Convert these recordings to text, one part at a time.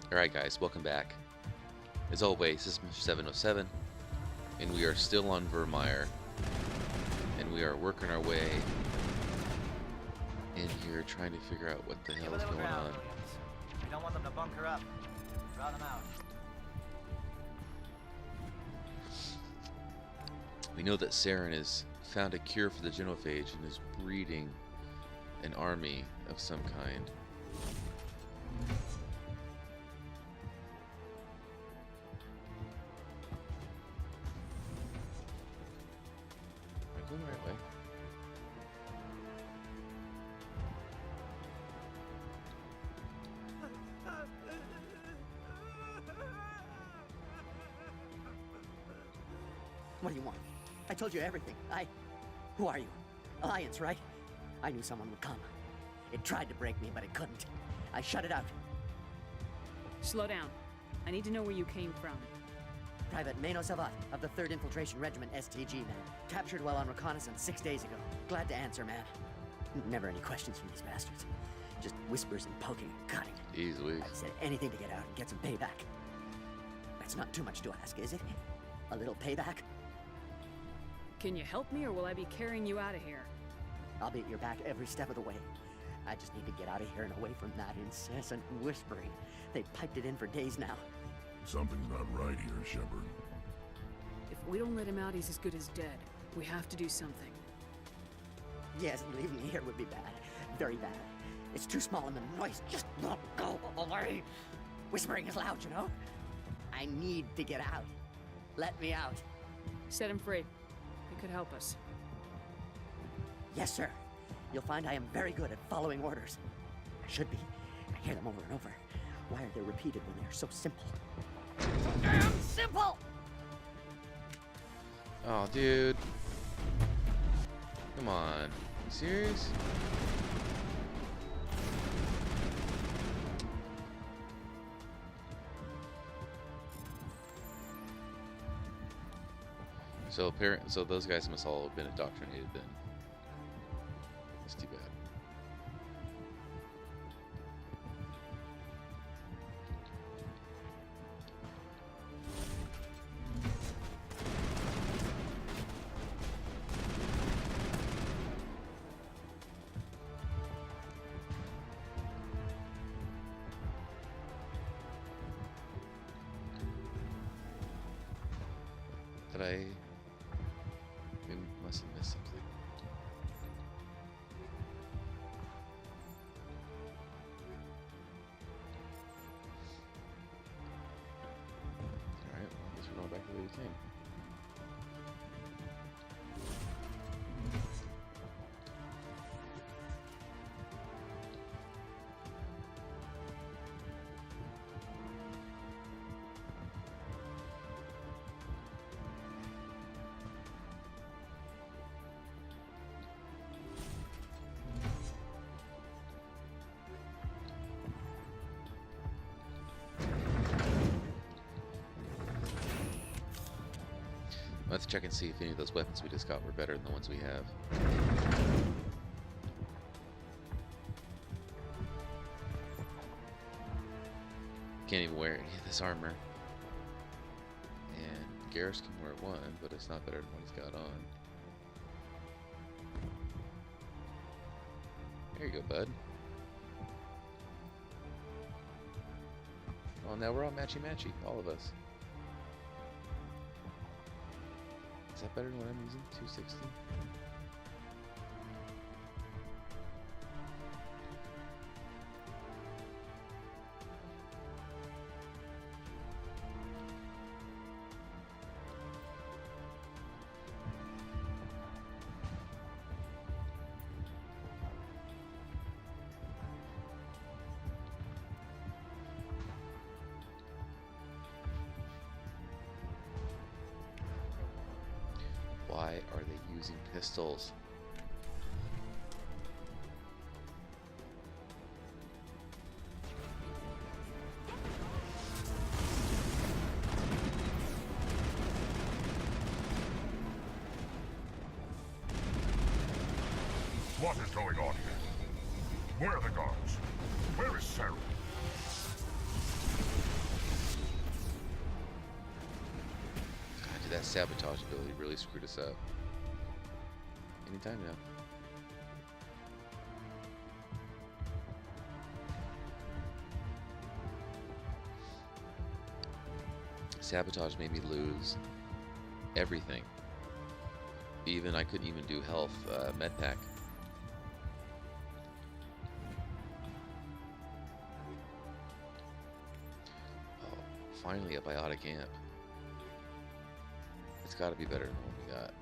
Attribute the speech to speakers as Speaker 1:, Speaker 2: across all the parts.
Speaker 1: Alright guys, welcome back. As always, this is Mr. 707, and we are still on Vermeer, and we are working our way in here trying to figure out what the hell is going on.
Speaker 2: We don't want them to bunker up. Draw them out.
Speaker 1: We know that Saren has found a cure for the genophage and is breeding an army of some kind. Am I going the right way?
Speaker 3: What do you want? I told you everything. Who are you? Alliance, right? I knew someone would come. It tried to break me, but it couldn't. I shut it out.
Speaker 4: Slow down. I need to know where you came from.
Speaker 3: Private Mano Savat of the 3rd Infiltration Regiment STG, man. Captured while on reconnaissance 6 days ago. Glad to answer, man. Never any questions from these bastards. Just whispers and poking and cutting.
Speaker 1: Easily.
Speaker 3: I said anything to get out and get some payback. That's not too much to ask, is it? A little payback?
Speaker 4: Can you help me, or will I be carrying you out of here?
Speaker 3: I'll be at your back every step of the way. I just need to get out of here and away from that incessant whispering. They've piped it in for days now.
Speaker 5: Something's not right here, Shepard.
Speaker 4: If we don't let him out, he's as good as dead. We have to do something.
Speaker 3: Yes, leaving me here would be bad. Very bad. It's too small and the noise just won't go away. Whispering is loud, you know? I need to get out. Let me out.
Speaker 4: Set him free. It could help us.
Speaker 3: Yes, sir. You'll find I am very good at following orders. I should be. I hear them over and over. Why are they repeated when they're so simple? So damn simple!
Speaker 1: Oh, dude. Come on. You serious? So those guys must all have been indoctrinated then. That's too bad. We must have missed something. Alright, well, I guess we're going back the way we came. Let's check and see if any of those weapons we just got were better than the ones we have. Can't even wear any of this armor. And Garrus can wear one, but it's not better than what he's got on. There you go, bud. Well, now we're all matchy-matchy, all of us. Is that better than what I'm using? 260? Why are they using pistols?
Speaker 5: What is going on here? Where are the guards? Where is Sarah?
Speaker 1: sabotage ability really screwed us up. Anytime now. Sabotage made me lose everything. Even I couldn't even do health med pack. Oh, finally a biotic amp. It's got to be better than what we got.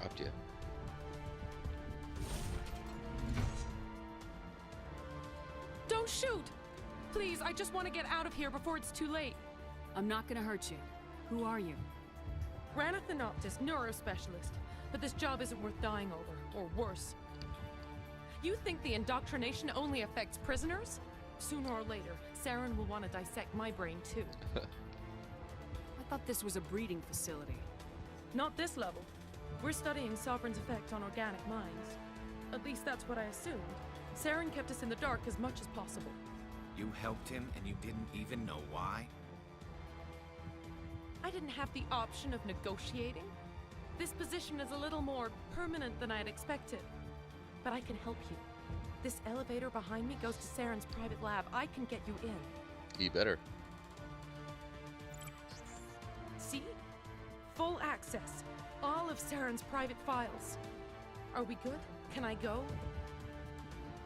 Speaker 1: Dropped you.
Speaker 6: Don't shoot! Please, I just want to get out of here before it's too late.
Speaker 4: I'm not gonna hurt you. Who are you?
Speaker 6: Ranathanoptis, neurospecialist. But this job isn't worth dying over, or worse. You think the indoctrination only affects prisoners? Sooner or later, Saren will want to dissect my brain too.
Speaker 4: I thought this was a breeding facility.
Speaker 6: Not this level. We're studying Sovereign's effect on organic minds. At least that's what I assumed. Saren kept us in the dark as much as possible.
Speaker 7: You helped him and you didn't even know why?
Speaker 6: I didn't have the option of negotiating. This position is a little more permanent than I had expected. But I can help you. This elevator behind me goes to Saren's private lab. I can get you in.
Speaker 1: You better.
Speaker 6: See? Full access. All of Saren's private files. Are we good? Can I go?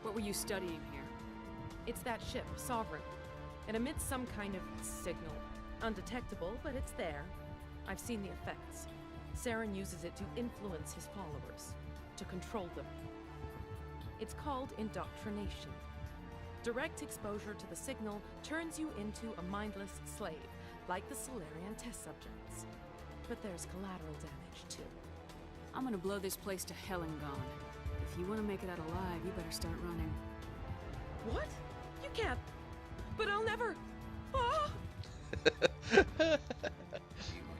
Speaker 4: What were you studying here?
Speaker 6: It's that ship, Sovereign. It emits some kind of signal. Undetectable, but it's there. I've seen the effects. Saren uses it to influence his followers, to control them. It's called indoctrination. Direct exposure to the signal turns you into a mindless slave, like the Solarian test subjects. But there's collateral damage, too.
Speaker 4: I'm gonna blow this place to hell and gone. If you want to make it out alive, you better start running.
Speaker 6: What? You can't. But I'll never. Ah!
Speaker 7: You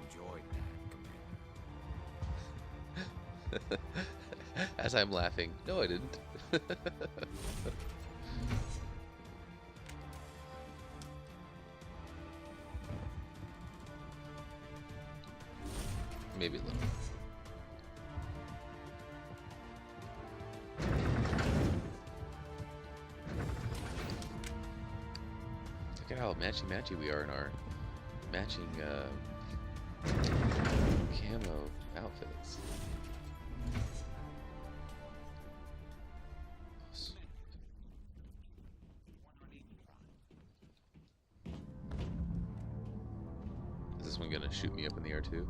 Speaker 7: enjoyed that, Commander.
Speaker 1: As I'm laughing. No, I didn't. Maybe a little. Look at how matchy-matchy we are in our matching camo outfits. Is this one gonna shoot me up in the air too?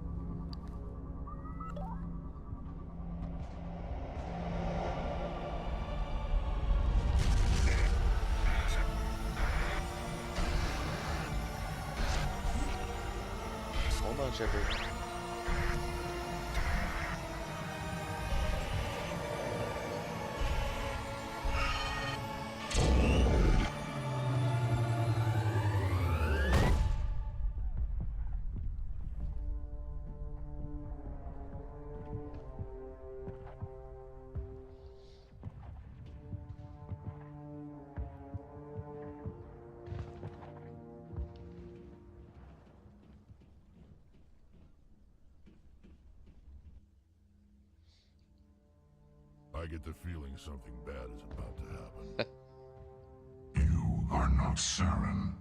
Speaker 1: Hold on, Shepard.
Speaker 5: I get the feeling something bad is about to happen.
Speaker 8: You are not Saren.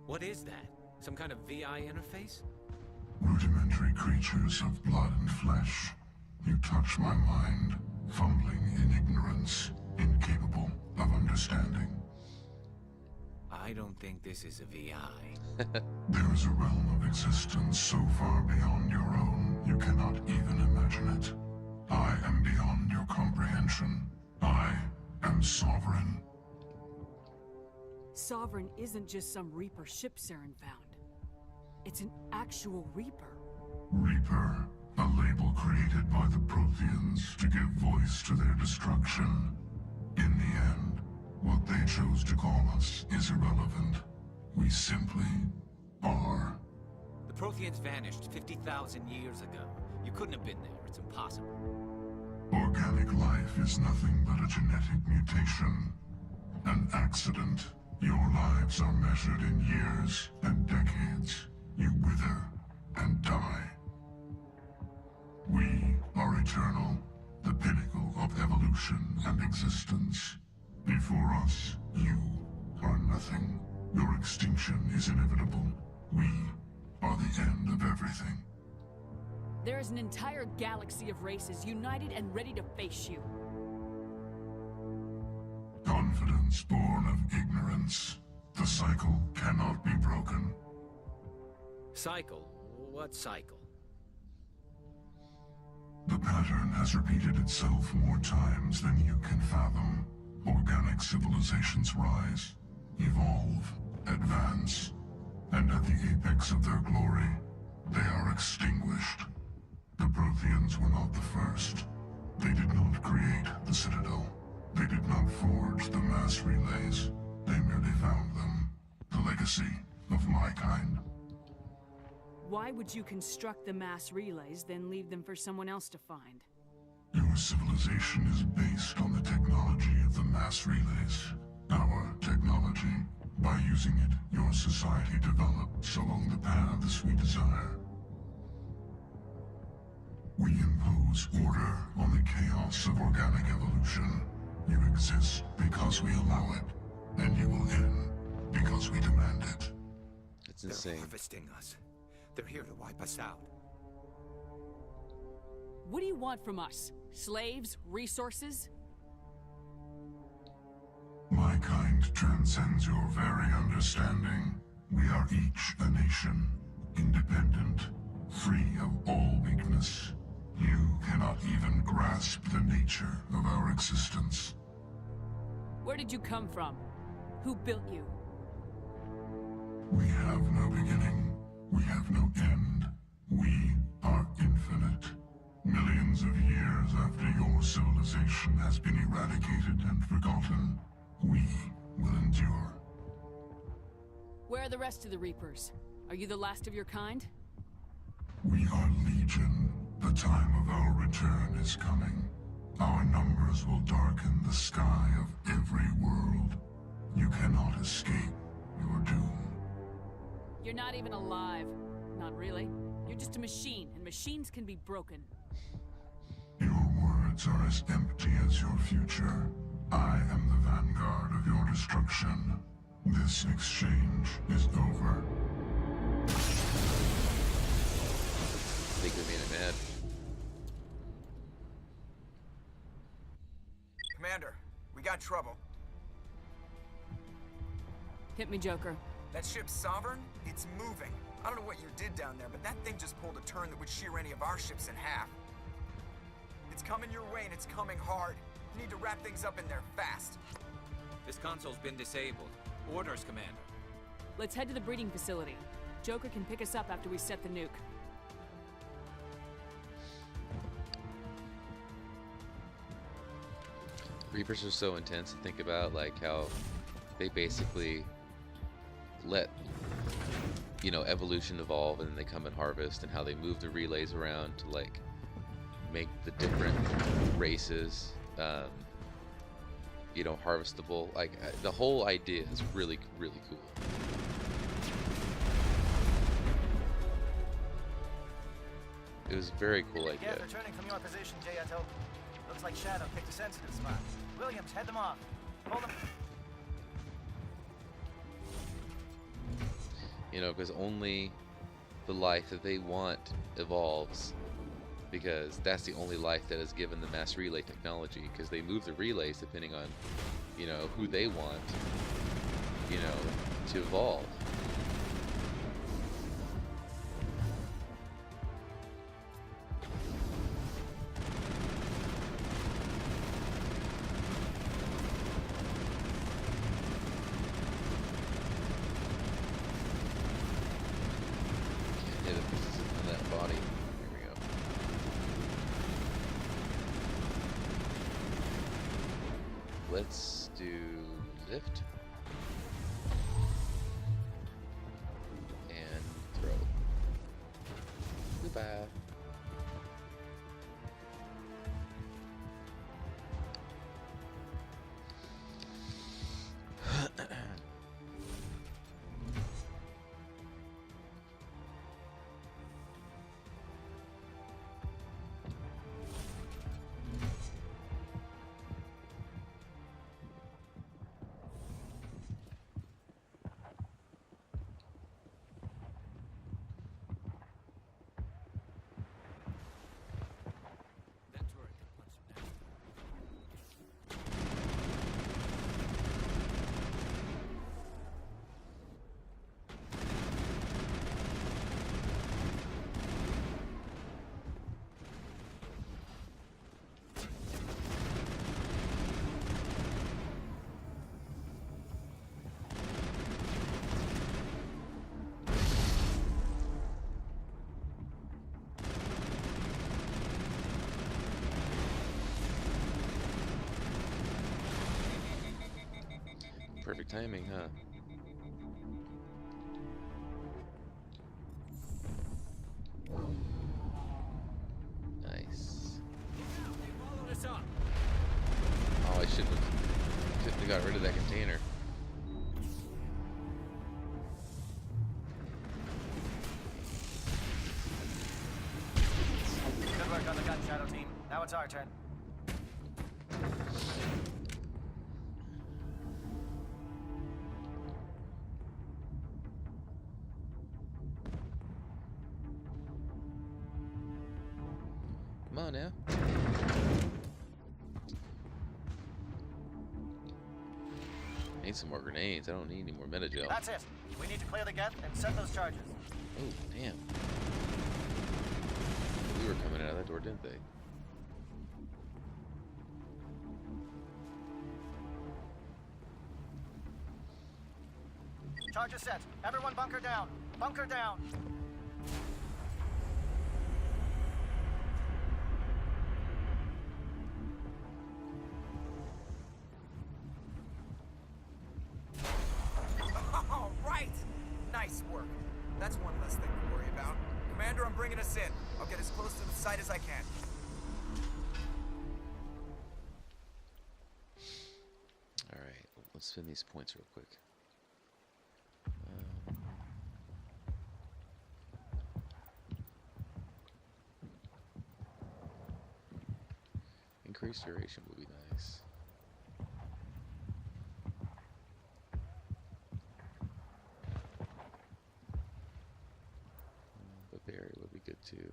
Speaker 7: What is that? Some kind of VI interface?
Speaker 8: Rudimentary creatures of blood and flesh. You touch my mind, fumbling in ignorance, incapable of understanding.
Speaker 7: I don't think this is a VI.
Speaker 8: There is a realm of existence so far beyond your own, you cannot even imagine it. I am beyond your comprehension. evolution. I am sovereign.
Speaker 4: Sovereign isn't just some Reaper ship Saren found. It's an actual Reaper.
Speaker 8: Reaper, a label created by the Protheans to give voice to their destruction. In the end, what they chose to call us is irrelevant. We simply are.
Speaker 7: The Protheans vanished 50,000 years ago. You couldn't have been there. It's impossible.
Speaker 8: Organic life is nothing but a genetic mutation. An accident. Your lives are measured in years and decades. You wither and die. We are eternal, the pinnacle of evolution and existence. Before us, you are nothing. Your extinction is inevitable. We are the end of everything.
Speaker 4: There is an entire galaxy of races united and ready to face you.
Speaker 8: Confidence born of ignorance. The cycle cannot be broken.
Speaker 7: Cycle? What cycle?
Speaker 8: The pattern has repeated itself more times than you can fathom. Organic civilizations rise, evolve, advance, and at the apex of their glory, they are extinguished. The Protheans were not the first. They did not create the Citadel. They did not forge the mass relays. They merely found them. The legacy of my kind.
Speaker 4: Why would you construct the mass relays, then leave them for someone else to find?
Speaker 8: Your civilization is based on the technology of the mass relays. Our technology. By using it, your society develops along the paths we desire. We impose order on the chaos of organic evolution. You exist because we allow it, and you will end because we demand it.
Speaker 1: It's
Speaker 7: They're
Speaker 1: insane.
Speaker 7: harvesting us. They're here to wipe us out.
Speaker 4: What do you want from us? Slaves? Resources?
Speaker 8: My kind transcends your very understanding. We are each a nation, independent, free of all weakness. You cannot even grasp the nature of our existence.
Speaker 4: Where did you come from? Who built you?
Speaker 8: We have no beginning. We have no end. We are infinite. Millions of years after your civilization has been eradicated and forgotten, we will endure.
Speaker 4: Where are the rest of the Reapers? Are you the last of your kind?
Speaker 8: We are legion. The time of our return is coming. Our numbers will darken the sky of every world. You cannot escape your doom.
Speaker 4: You're not even alive. Not really. You're just a machine, and machines can be broken.
Speaker 8: Your words are as empty as your future. I am the vanguard of your destruction. This exchange is over.
Speaker 1: I think we made it mad.
Speaker 9: Commander, we got trouble.
Speaker 4: Hit me, Joker.
Speaker 9: That ship's Sovereign? It's moving. I don't know what you did down there, but that thing just pulled a turn that would shear any of our ships in half. It's coming your way, and it's coming hard. You need to wrap things up in there fast.
Speaker 7: This console's been disabled. Orders, Commander.
Speaker 4: Let's head to the breeding facility. Joker can pick us up after we set the nuke.
Speaker 1: Reapers are so intense to think about, like how they basically let, you know, evolution evolve, and then they come and harvest, and how they move the relays around to like make the different races, you know, harvestable. Like the whole idea is really, really cool. It was a very cool idea.
Speaker 2: Yes, returning from your position, Jayato. Looks like Shadow picked a sensitive spot. Williams, head them off. Hold them.
Speaker 1: You know, because only the life that they want evolves, because that's the only life that is given the mass relay technology, because they move the relays depending on, you know, who they want, you know, to evolve. Let's do lift. And throw. Goodbye.
Speaker 7: That turret can punch some nasty.
Speaker 1: Perfect timing, huh? Nice.
Speaker 7: They followed us up.
Speaker 1: Oh, I shouldn't have got rid of that container.
Speaker 2: Good work on the gun, Shadow Team. Now it's our turn.
Speaker 1: Come on now. Need some more grenades. I don't need any more metagel.
Speaker 2: That's it. We need to clear the gap and set those charges.
Speaker 1: Oh, damn. We were coming out of that door, didn't they?
Speaker 2: Charges set. Everyone bunker down. Bunker down.
Speaker 9: All right! Nice work. That's one less thing to worry about. Commander, I'm bringing us in. I'll get as close to the site as I can.
Speaker 1: Alright, let's spin these points real quick. Increased duration would be nice. But Barry would be good too.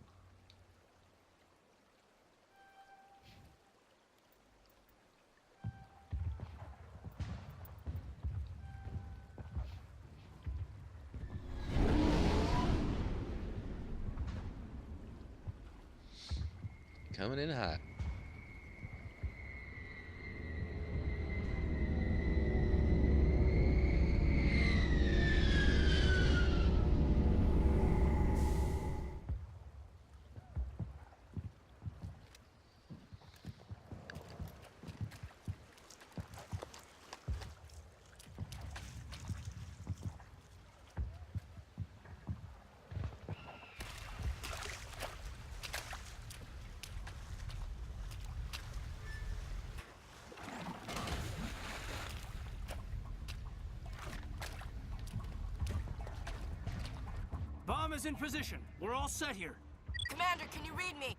Speaker 1: Coming in hot.
Speaker 10: Bomb is in position. We're all set here.
Speaker 11: Commander, can you read me?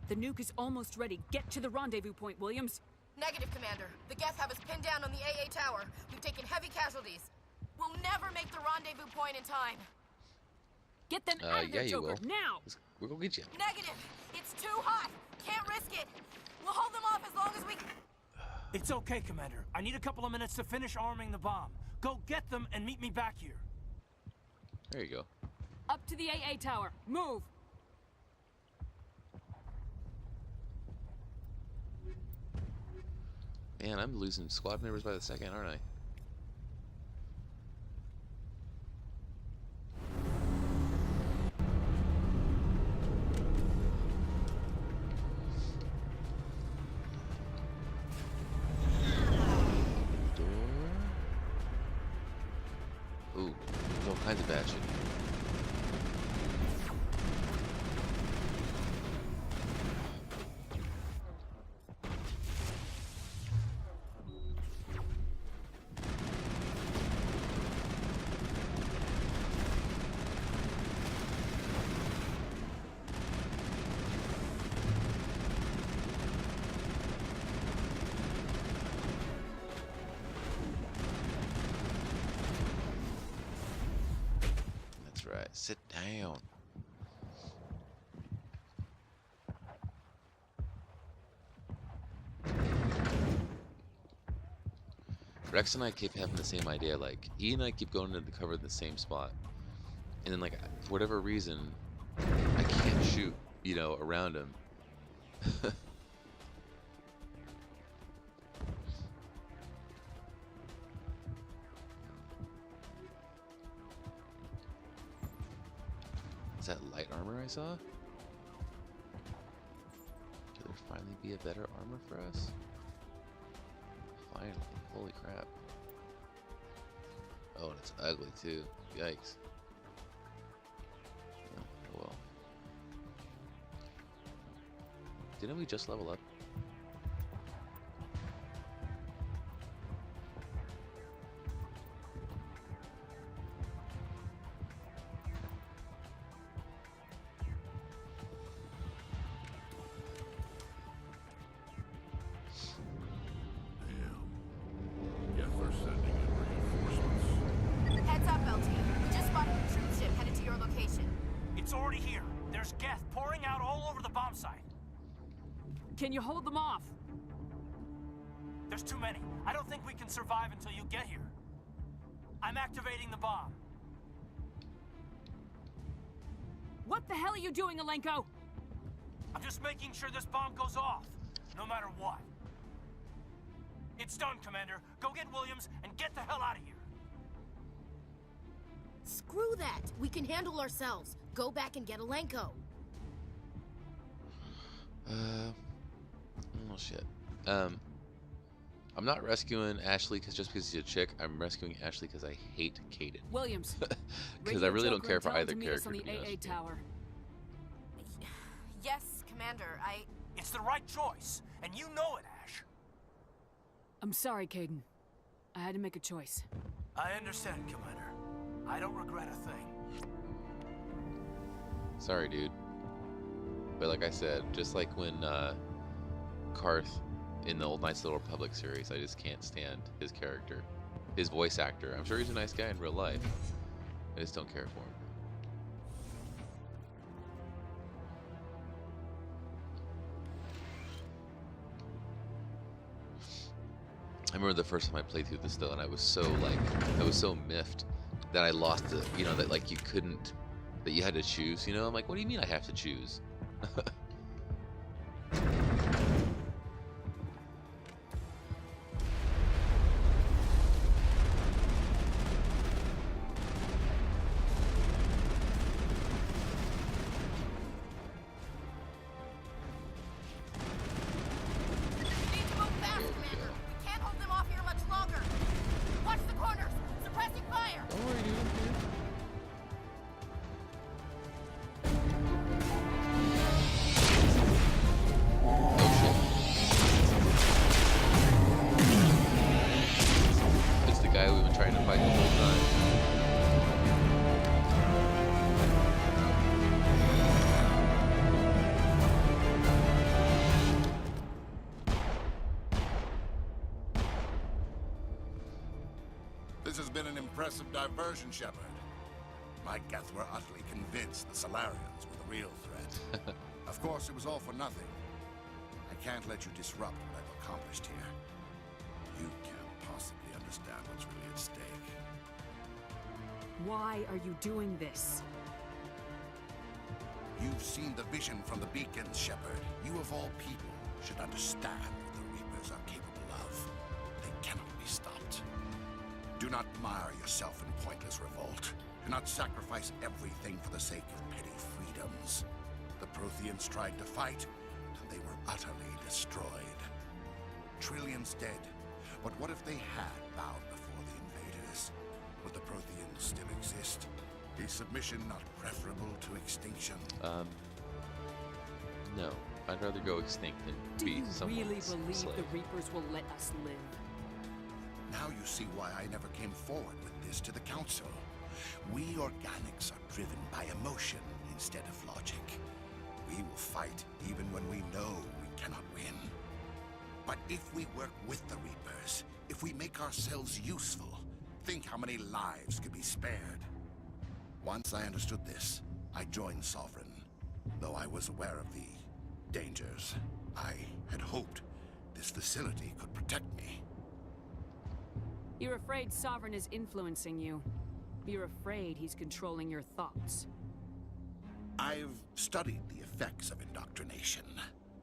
Speaker 4: The nuke is almost ready. Get to the rendezvous point, Williams.
Speaker 11: Negative, Commander. The Geth have us pinned down on the AA tower. We've taken heavy casualties. We'll never make the rendezvous point in time.
Speaker 4: Get them out of there,
Speaker 1: yeah, you
Speaker 4: Joker,
Speaker 1: will.
Speaker 4: now!
Speaker 1: We're gonna get you.
Speaker 11: Negative. It's too hot. Can't risk it. We'll hold them off as long as we...
Speaker 10: It's okay, Commander. I need a couple of minutes to finish arming the bomb. Go get them and meet me back here.
Speaker 1: There you go.
Speaker 4: Up to the AA tower. Move!
Speaker 1: Man, I'm losing squad members by the second, aren't I? to batch it. That's right. Sit down. Rex and I keep having the same idea. Like, E and I keep going into the cover in the same spot, and then like for whatever reason, I can't shoot, you know, around him. Is that light armor I saw? Could there finally be a better armor for us? Finally. Holy crap. Oh, and it's ugly too. Yikes. Oh well. Didn't we just level up?
Speaker 5: Guess they're sending in reinforcements.
Speaker 11: Heads up, LT. We just spotted a troop ship headed to your location.
Speaker 10: It's already here. There's Geth pouring out all over the bomb site.
Speaker 4: Can you hold them off?
Speaker 10: There's too many. I don't think we can survive until you get here. I'm activating the bomb.
Speaker 4: What the hell are you doing, Alenko?
Speaker 10: I'm just making sure this bomb goes off, no matter what. It's done, Commander. Go get Williams and get the hell out of here.
Speaker 11: Screw that. We can handle ourselves. Go back and get Alenko.
Speaker 1: Oh shit. I'm not rescuing Ashley just because she's a chick. I'm rescuing Ashley because I hate Kaden.
Speaker 4: Williams.
Speaker 1: Because I really don't care for either character.
Speaker 4: On the
Speaker 1: to be honest
Speaker 4: AA
Speaker 1: with you.
Speaker 4: tower.
Speaker 11: Yes, Commander.
Speaker 10: It's the right choice, and you know it, Ash.
Speaker 4: I'm sorry, Caden. I had to make a choice.
Speaker 10: I understand, Commander. I don't regret a thing.
Speaker 1: Sorry, dude. But like I said, just like when Karth in the old Knights of the Old Republic series, I just can't stand his character. His voice actor. I'm sure he's a nice guy in real life. I just don't care for him. I remember the first time I played through this though, and I was so miffed that I lost the, you know, that like you couldn't, that you had to choose, you know? I'm like, what do you mean I have to choose?
Speaker 11: We need to move fast, Commander. We can't hold them off here much longer. Watch the corners. Suppressing fire.
Speaker 1: Don't worry, dude. It's the guy we've been trying to fight the whole time.
Speaker 5: This has been an impressive diversion, Shepard. My Geth were utterly convinced the Solarians were the real threat. Of course, it was all for nothing. I can't let you disrupt what I've accomplished here. You can't possibly understand what's really at stake.
Speaker 4: Why are you doing this?
Speaker 5: You've seen the vision from the beacons, Shepard. You of all people should understand what the Reapers are capable of. They cannot be stopped. Do not mire yourself in pointless revolt. Do not sacrifice everything for the sake of petty freedoms. The Protheans tried to fight, and they were utterly destroyed. Trillions dead. But what if they had bowed before the invaders? Would the Protheans still exist? Is submission not preferable to extinction?
Speaker 1: No. I'd rather go extinct than
Speaker 4: Do
Speaker 1: be
Speaker 4: you
Speaker 1: someone's
Speaker 4: really believe
Speaker 1: slave.
Speaker 4: the Reapers will let us live?
Speaker 5: Now you see why I never came forward with this to the Council. We organics are driven by emotion instead of logic. We will fight even when we know we cannot win. But if we work with the Reapers, if we make ourselves useful, think how many lives could be spared. Once I understood this, I joined Sovereign. Though I was aware of the dangers, I had hoped this facility could protect me.
Speaker 4: You're afraid Sovereign is influencing you. You're afraid he's controlling your thoughts.
Speaker 5: I've studied the effects of indoctrination.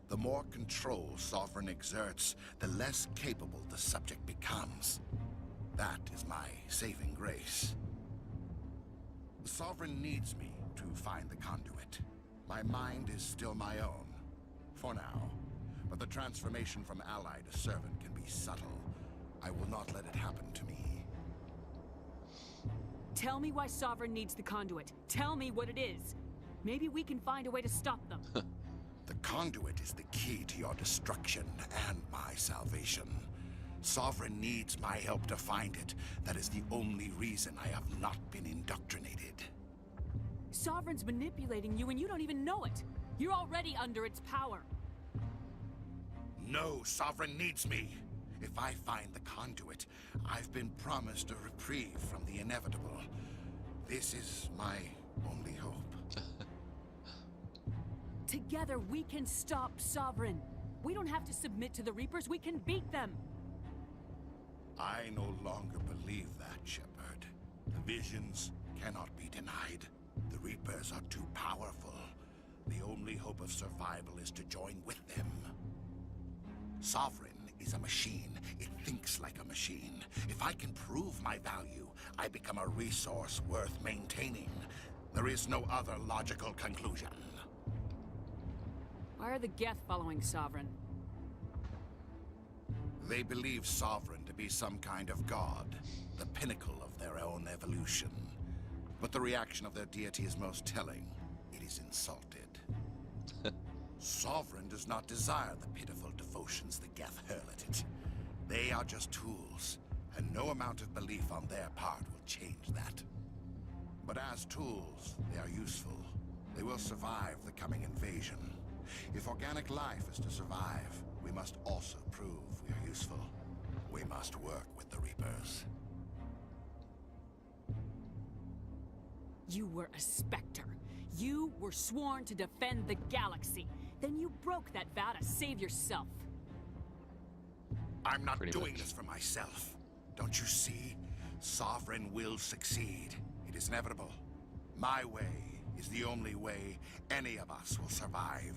Speaker 5: The more control Sovereign exerts, the less capable the subject becomes. That is my saving grace. Sovereign needs me to find the conduit. My mind is still my own, for now. But the transformation from ally to servant can be subtle. I will not let it happen to me.
Speaker 4: Tell me why Sovereign needs the conduit. Tell me what it is. Maybe we can find a way to stop them.
Speaker 5: The conduit is the key to your destruction and my salvation. Sovereign needs my help to find it. That is the only reason I have not been indoctrinated.
Speaker 4: Sovereign's manipulating you and you don't even know it. You're already under its power.
Speaker 5: No, Sovereign needs me. If I find the conduit, I've been promised a reprieve from the inevitable. This is my only hope.
Speaker 4: Together we can stop Sovereign. We don't have to submit to the Reapers, we can beat them.
Speaker 5: I no longer believe that, Shepard. The visions cannot be denied. The Reapers are too powerful. The only hope of survival is to join with them. Sovereign is a machine. It thinks like a machine. If I can prove my value, I become a resource worth maintaining. There is no other logical conclusion.
Speaker 4: Why are the Geth following Sovereign?
Speaker 5: They believe Sovereign to be some kind of god, the pinnacle of their own evolution. But the reaction of their deity is most telling. It is insulted. Sovereign does not desire the pitiful devotions the Geth hurl at it. They are just tools, and no amount of belief on their part will change that. But as tools, they are useful. They will survive the coming invasion. If organic life is to survive, we must also prove we are useful. We must work with the Reapers.
Speaker 4: You were a Spectre. You were sworn to defend the galaxy. Then you broke that vow to save yourself.
Speaker 5: I'm not
Speaker 1: Pretty
Speaker 5: doing
Speaker 1: much.
Speaker 5: this for myself. Don't you see? Sovereign will succeed. It is inevitable. My way is the only way any of us will survive.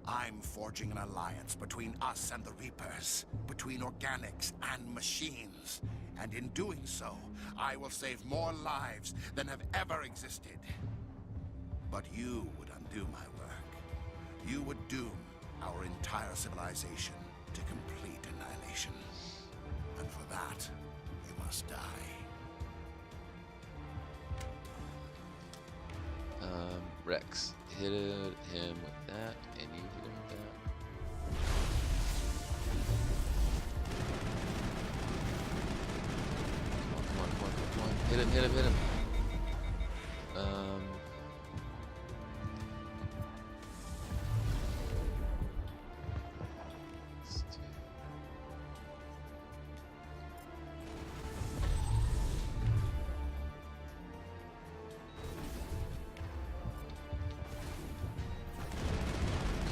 Speaker 5: I'm forging an alliance between us and the Reapers, between organics and machines. And in doing so, I will save more lives than have ever existed. But you would undo my work. You would doom our entire civilization to complete annihilation. And for that, you must die.
Speaker 1: Rex, hit him with that, and you hit him with that. Come on. Hit him. Let's do-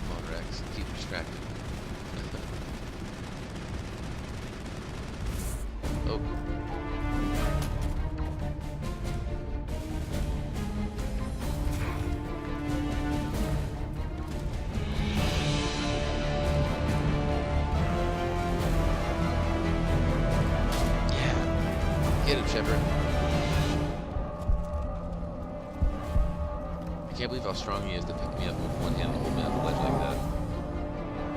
Speaker 1: Come on, Rex, keep distracted. Oh. Yeah. Hit him, Shepard. I can't believe how strong he is to pick me up with one hand and hold me on the ledge like that.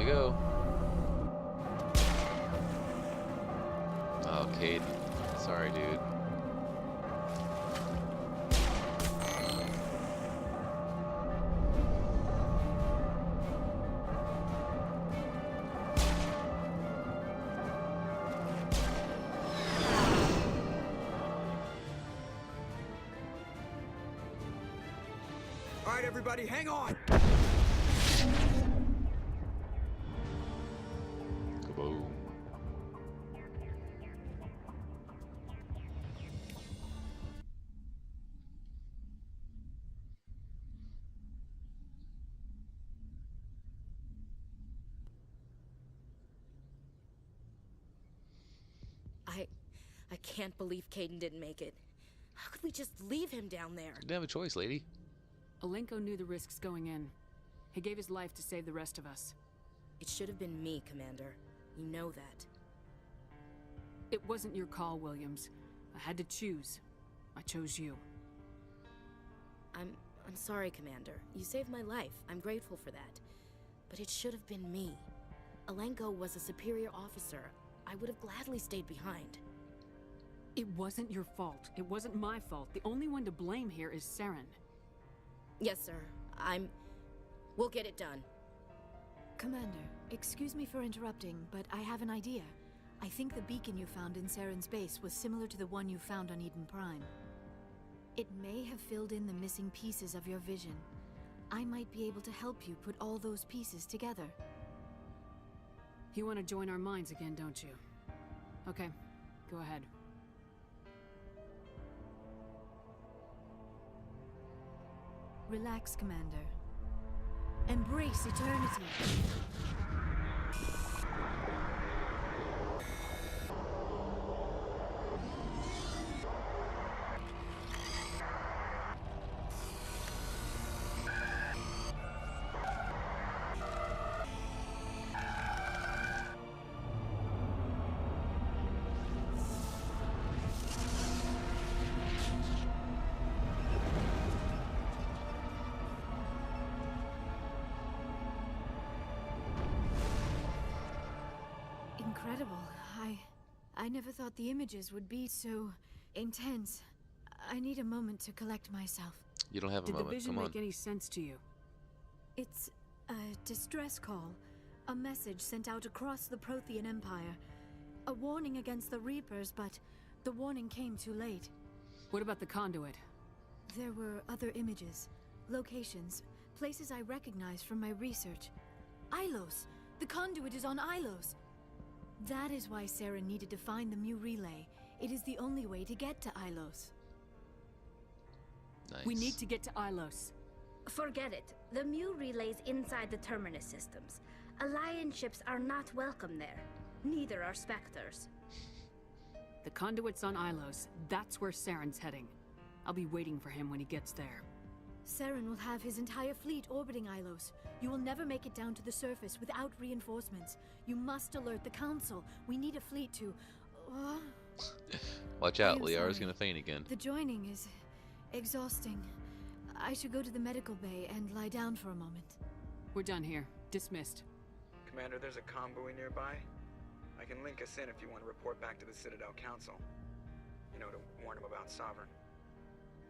Speaker 1: to go. Oh, Caden. Sorry, dude.
Speaker 9: All right, everybody, hang on.
Speaker 1: Kaboom.
Speaker 11: I can't believe Caden didn't make it. How could we just leave him down there?
Speaker 1: You didn't have a choice, lady.
Speaker 4: Alenko knew the risks going in. He gave his life to save the rest of us.
Speaker 11: It should have been me, Commander. You know that.
Speaker 4: It wasn't your call, Williams. I had to choose. I chose you.
Speaker 11: I'm sorry, Commander. You saved my life. I'm grateful for that. But it should have been me. Alenko was a superior officer. I would have gladly stayed behind.
Speaker 4: It wasn't your fault. It wasn't my fault. The only one to blame here is Saren.
Speaker 11: Yes, sir. We'll get it done.
Speaker 12: Commander, excuse me for interrupting, but I have an idea. I think the beacon you found in Saren's base was similar to the one you found on Eden Prime. It may have filled in the missing pieces of your vision. I might be able to help you put all those pieces together.
Speaker 4: You want to join our minds again, don't you? Okay, go ahead.
Speaker 12: Relax, Commander. Embrace eternity. Incredible. I never thought the images would be so intense. I need a moment to collect myself.
Speaker 1: You don't have a
Speaker 4: Did
Speaker 1: moment.
Speaker 4: the vision
Speaker 1: Come on.
Speaker 4: make any sense to you?
Speaker 12: It's a distress call. A message sent out across the Prothean Empire. A warning against the Reapers, but the warning came too late.
Speaker 4: What about the conduit?
Speaker 12: There were other images, locations, places I recognized from my research. Ilos! The conduit is on Ilos! That is why Saren needed to find the Mu relay. It is the only way to get to Ilos.
Speaker 1: Nice.
Speaker 4: We need to get to Ilos.
Speaker 13: Forget it. The Mu relay's inside the Terminus systems. Alliance ships are not welcome there. Neither are Spectres.
Speaker 4: The conduit's on Ilos. That's where Saren's heading. I'll be waiting for him when he gets there.
Speaker 12: Saren will have his entire fleet orbiting Ilos. You will never make it down to the surface without reinforcements. You must alert the Council. We need a fleet to...
Speaker 1: Watch out, Liara's gonna faint again.
Speaker 12: The joining is exhausting. I should go to the medical bay and lie down for a moment.
Speaker 4: We're done here. Dismissed.
Speaker 9: Commander, there's a convoy nearby. I can link us in if you want to report back to the Citadel Council. You know, to warn them about Sovereign.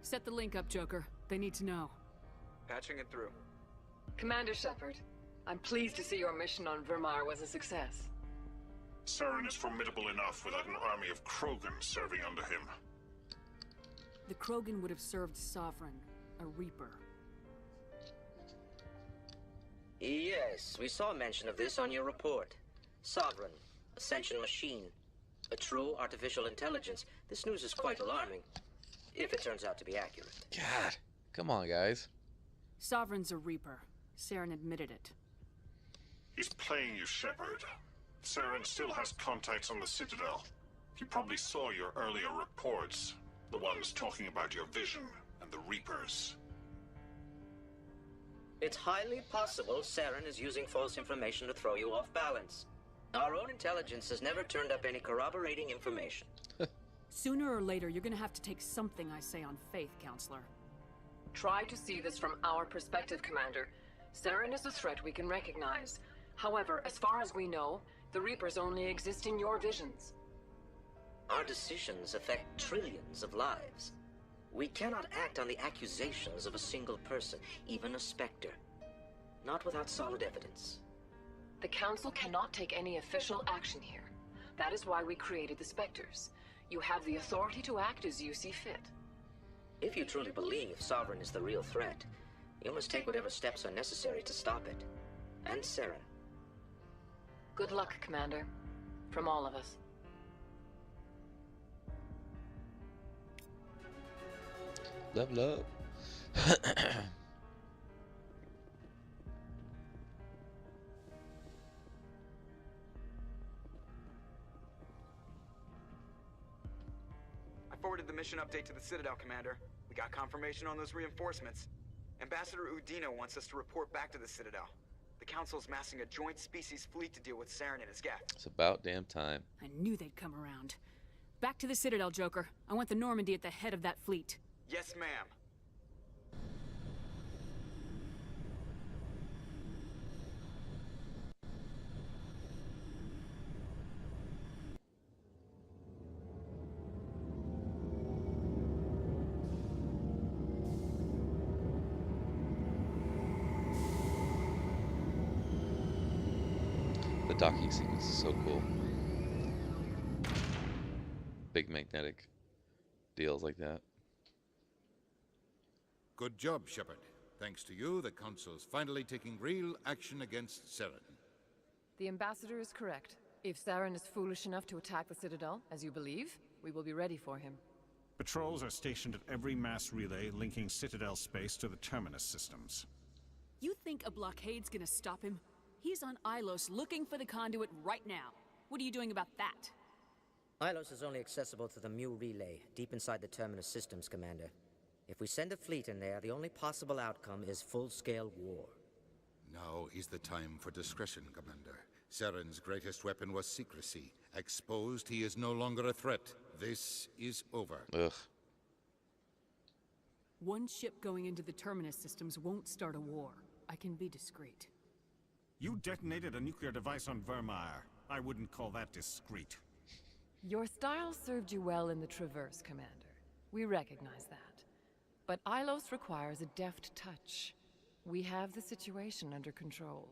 Speaker 4: Set the link up, Joker. They need to know.
Speaker 9: Patching it through.
Speaker 14: Commander Shepard, I'm pleased to see your mission on Vermar was a success.
Speaker 8: Saren is formidable enough without an army of Krogan serving under him.
Speaker 4: The Krogan would have served Sovereign, a Reaper.
Speaker 15: Yes, we saw mention of this on your report. Sovereign, Ascension machine, a true artificial intelligence. This news is quite alarming, if it turns out to be accurate.
Speaker 1: God, come on, guys.
Speaker 4: Sovereign's a Reaper. Saren admitted it.
Speaker 8: He's playing you, Shepard. Saren still has contacts on the Citadel. He probably saw your earlier reports, the ones talking about your vision and the Reapers.
Speaker 15: It's highly possible Saren is using false information to throw you off balance. Our own intelligence has never turned up any corroborating information.
Speaker 4: Sooner or later, you're gonna have to take something I say on faith, Counselor.
Speaker 14: Try to see this from our perspective, Commander. Saren is a threat we can recognize. However, as far as we know, the Reapers only exist in your visions.
Speaker 15: Our decisions affect trillions of lives. We cannot act on the accusations of a single person, even a Spectre. Not without solid evidence.
Speaker 14: The Council cannot take any official action here. That is why we created the Spectres. You have the authority to act as you see fit.
Speaker 15: If you truly believe Sovereign is the real threat, you must take whatever steps are necessary to stop it. And Saren.
Speaker 14: Good luck, Commander. From all of us.
Speaker 1: Level up.
Speaker 9: I forwarded the mission update to the Citadel, Commander. We got confirmation on those reinforcements. Ambassador Udina wants us to report back to the Citadel. The Council's massing a joint species fleet to deal with Saren and his gap.
Speaker 1: It's about damn time.
Speaker 4: I knew they'd come around. Back to the Citadel, Joker. I want the Normandy at the head of that fleet.
Speaker 9: Yes, ma'am.
Speaker 1: The docking sequence is so cool. Big magnetic deals like that.
Speaker 16: Good job, Shepard. Thanks to you, the Council's finally taking real action against Saren.
Speaker 6: The Ambassador is correct. If Saren is foolish enough to attack the Citadel, as you believe, we will be ready for him.
Speaker 17: Patrols are stationed at every mass relay linking Citadel space to the Terminus systems.
Speaker 4: You think a blockade's gonna stop him? He's on Ilos looking for the conduit right now. What are you doing about that?
Speaker 15: Ilos is only accessible to the Mu relay, deep inside the Terminus systems, Commander. If we send a fleet in there, the only possible outcome is full-scale war.
Speaker 16: Now is the time for discretion, Commander. Saren's greatest weapon was secrecy. Exposed, he is no longer a threat. This is over.
Speaker 1: Ugh.
Speaker 4: One ship going into the Terminus systems won't start a war. I can be discreet.
Speaker 17: You detonated a nuclear device on Vermeer. I wouldn't call that discreet.
Speaker 6: Your style served you well in the Traverse, Commander. We recognize that. But Ilos requires a deft touch. We have the situation under control.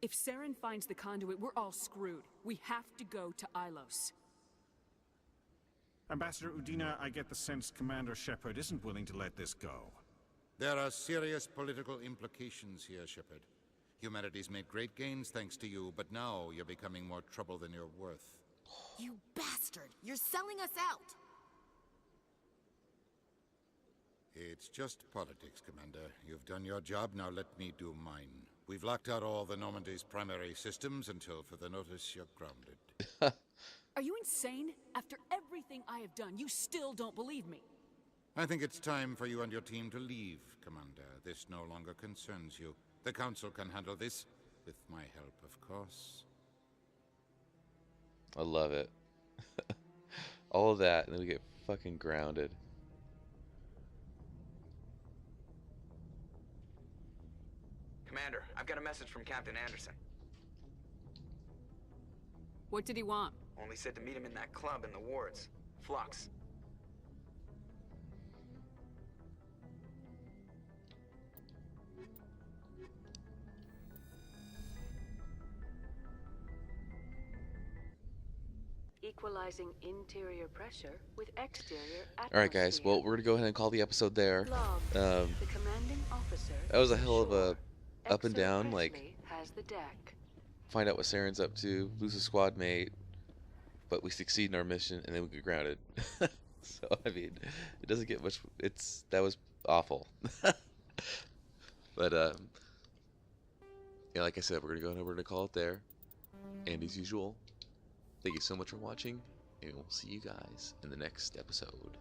Speaker 4: If Saren finds the conduit, we're all screwed. We have to go to Ilos.
Speaker 17: Ambassador Udina, I get the sense Commander Shepard isn't willing to let this go.
Speaker 16: There are serious political implications here, Shepard. Humanity's made great gains thanks to you, but now you're becoming more trouble than you're worth.
Speaker 18: You bastard! You're selling us out!
Speaker 16: It's just politics, Commander. You've done your job, now let me do mine. We've locked out all the Normandy's primary systems until further notice you're grounded.
Speaker 4: Are you insane? After everything I have done, you still don't believe me.
Speaker 16: I think it's time for you and your team to leave, Commander. This no longer concerns you. The Council can handle this, with my help, of course.
Speaker 1: I love it. All of that, and then we get fucking grounded.
Speaker 9: Commander, I've got a message from Captain Anderson.
Speaker 4: What did he want?
Speaker 9: Only said to meet him in that club in the wards. Flux.
Speaker 14: Equalizing interior pressure with exterior atmosphere.
Speaker 1: Alright guys, well we're gonna go ahead and call the episode there.
Speaker 14: The commanding officer
Speaker 1: That was a hell of a up and down, like
Speaker 14: has the deck.
Speaker 1: Find out what Saren's up to, lose a squad mate, but we succeed in our mission and then we get grounded. So I mean, it doesn't get much. That was awful. But yeah, like I said, we're gonna call it there. And as usual, thank you so much for watching, and we'll see you guys in the next episode.